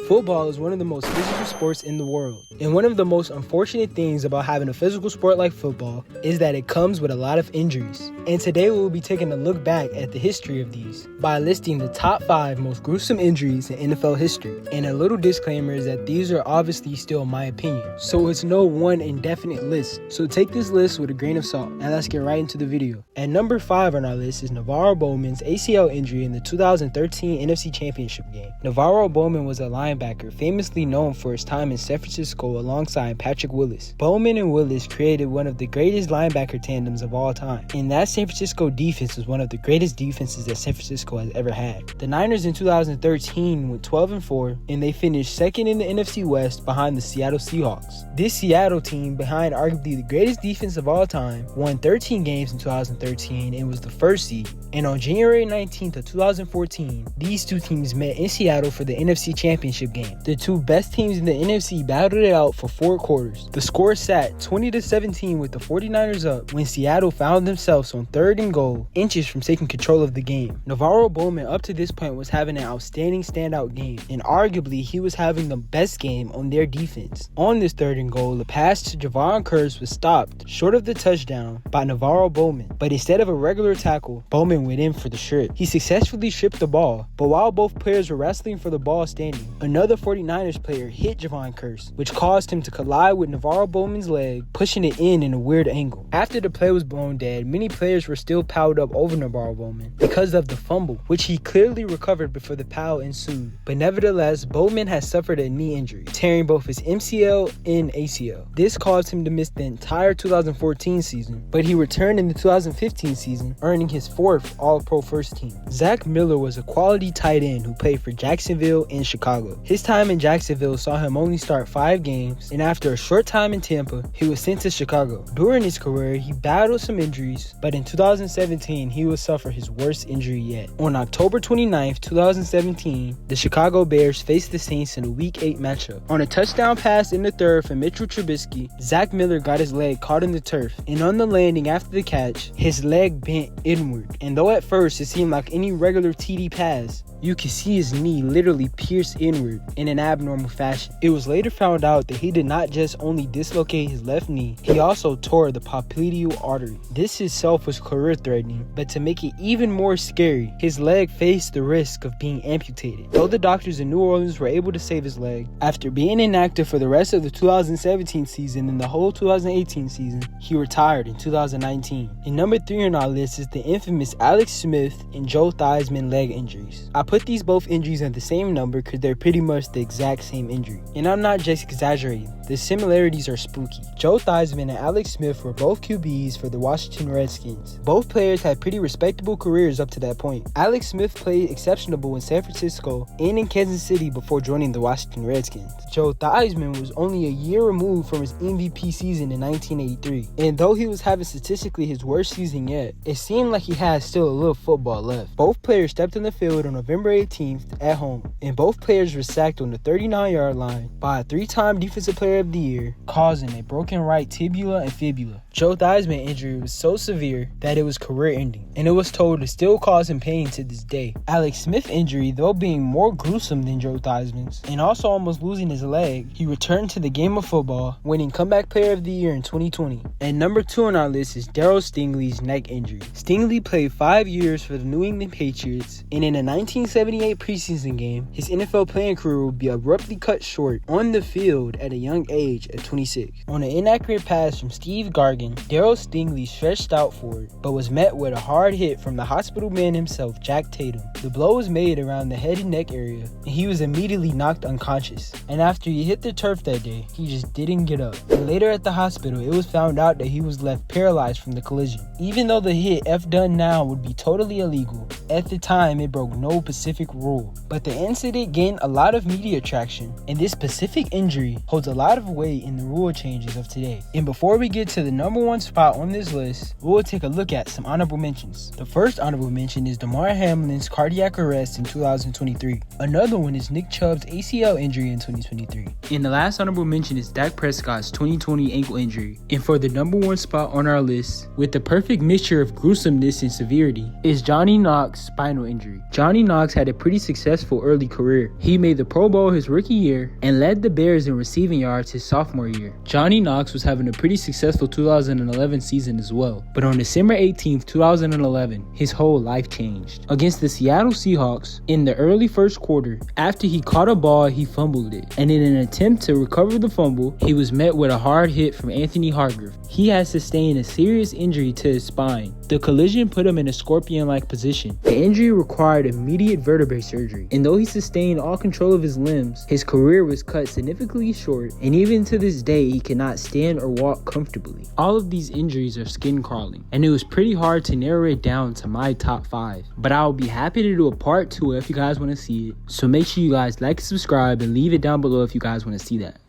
Football is one of the most physical sports in the world. And one of the most unfortunate things about having a physical sport like football is that it comes with a lot of injuries. And today we will be taking a look back at the history of these by listing the top 5 most gruesome injuries in NFL history. And a little disclaimer is that these are obviously still my opinion, so it's no one indefinite list. So take this list with a grain of salt, and let's get right into the video. At number 5 on our list is Navarro Bowman's ACL injury in the 2013 NFC Championship game. Navarro Bowman was a linebacker famously known for his time in San Francisco alongside Patrick Willis. Bowman and Willis created one of the greatest linebacker tandems of all time, and that San Francisco defense was one of the greatest defenses that San Francisco has ever had. The Niners in 2013 went 12-4, and they finished second in the NFC West behind the Seattle Seahawks. This Seattle team, behind arguably the greatest defense of all time, won 13 games in 2013 and was the first seed. And on January 19th of 2014, these two teams met in Seattle for the NFC Championship game. The two best teams in the NFC battled it out for 4 quarters. The score sat 20-17 with the 49ers up when Seattle found themselves on 3rd and goal, inches from taking control of the game. Navarro Bowman up to this point was having an outstanding standout game, and arguably he was having the best game on their defense. On this 3rd and goal, the pass to Javon Curse was stopped short of the touchdown by Navarro Bowman, but instead of a regular tackle, Bowman went in for the strip. He successfully stripped the ball, but while both players were wrestling for the ball standing, another 49ers player hit Javon Curse, which caused him to collide with Navarro Bowman's leg, pushing it in a weird angle. After the play was blown dead, many players were still piled up over Navarro Bowman because of the fumble, which he clearly recovered before the pile ensued. But nevertheless, Bowman has suffered a knee injury, tearing both his MCL and ACL. This caused him to miss the entire 2014 season, but he returned in the 2015 season, earning his 4th All-Pro first team. Zach Miller was a quality tight end who played for Jacksonville and Chicago. His time in Jacksonville saw him only start 5 games, and after a short time in Tampa, he was sent to Chicago. During his career, he battled some injuries, but in 2017, he would suffer his worst injury yet. On October 29th, 2017, the Chicago Bears faced the Saints in a Week 8 matchup. On a touchdown pass in the 3rd from Mitchell Trubisky, Zach Miller got his leg caught in the turf, and on the landing after the catch, his leg bent inward. And though at first it seemed like any regular TD pass, you could see his knee literally pierce inward in an abnormal fashion. It was later found out that he did not just only dislocate his left knee, he also tore the popliteal artery. This itself was career-threatening, but to make it even more scary, his leg faced the risk of being amputated. Though the doctors in New Orleans were able to save his leg, after being inactive for the rest of the 2017 season and the whole 2018 season, he retired in 2019. And number 3 on our list is the infamous Alex Smith and Joe Theismann leg injuries. I put these both injuries at the same number because they're pretty much the exact same injury. And I'm not just exaggerating, the similarities are spooky. Joe Theismann and Alex Smith were both QBs for the Washington Redskins. Both players had pretty respectable careers up to that point. Alex Smith played exceptional in San Francisco and in Kansas City before joining the Washington Redskins. Joe Theismann was only a year removed from his MVP season in 1983. And though he was having statistically his worst season yet, it seemed like he had still a little football left. Both players stepped on the field on November 18th at home, and both players were sacked on the 39-yard line by a 3-time Defensive Player of the Year, causing a broken right tibia and fibula. Joe Theismann's injury was so severe that it was career-ending, and it was told to still cause him pain to this day. Alex Smith's injury, though being more gruesome than Joe Theismann's, and also almost losing his leg, he returned to the game of football, winning Comeback Player of the Year in 2020. And number 2 on our list is Darryl Stingley's neck injury. Stingley played 5 years for the New England Patriots, and in a 1978 preseason game, his NFL playing career would be abruptly cut short on the field at a young age at 26. On an inaccurate pass from Steve Gargan, Darryl Stingley stretched out for it, but was met with a hard hit from the hospital man himself, Jack Tatum. The blow was made around the head and neck area, and he was immediately knocked unconscious. And after he hit the turf that day, he just didn't get up. And later at the hospital, it was found out that he was left paralyzed from the collision. Even though the hit, if done now, would be totally illegal, at the time it broke no specific rule. But the incident gained a lot of media traction, and this specific injury holds a lot of weight in the rule changes of today. And before we get to the number one spot on this list, we'll take a look at some honorable mentions. The first honorable mention is Damar Hamlin's cardiac arrest in 2023. Another one is Nick Chubb's ACL injury in 2023. And the last honorable mention is Dak Prescott's 2020 ankle injury. And for the number one spot on our list, with the perfect mixture of gruesomeness and severity, is Johnny Knox's spinal injury. Johnny Knox had a pretty successful early career. He made the Pro Bowl his rookie year and led the Bears in receiving yards his sophomore year. Johnny Knox was having a pretty successful 2011 season as well. But on December 18th, 2011, his whole life changed. Against the Seattle Seahawks, in the early first quarter, after he caught a ball, he fumbled it. And in an attempt to recover the fumble, he was met with a hard hit from Anthony Hargrave. He had sustained a serious injury to his spine. The collision put him in a scorpion-like position. The injury required immediate vertebrae surgery, and though he sustained all control of his limbs, his career was cut significantly short, and even to this day, he cannot stand or walk comfortably. All of these injuries are skin crawling, and it was pretty hard to narrow it down to my top 5. But I'll be happy to do a part 2 if you guys want to see it. So make sure you guys like and subscribe and leave it down below if you guys want to see that.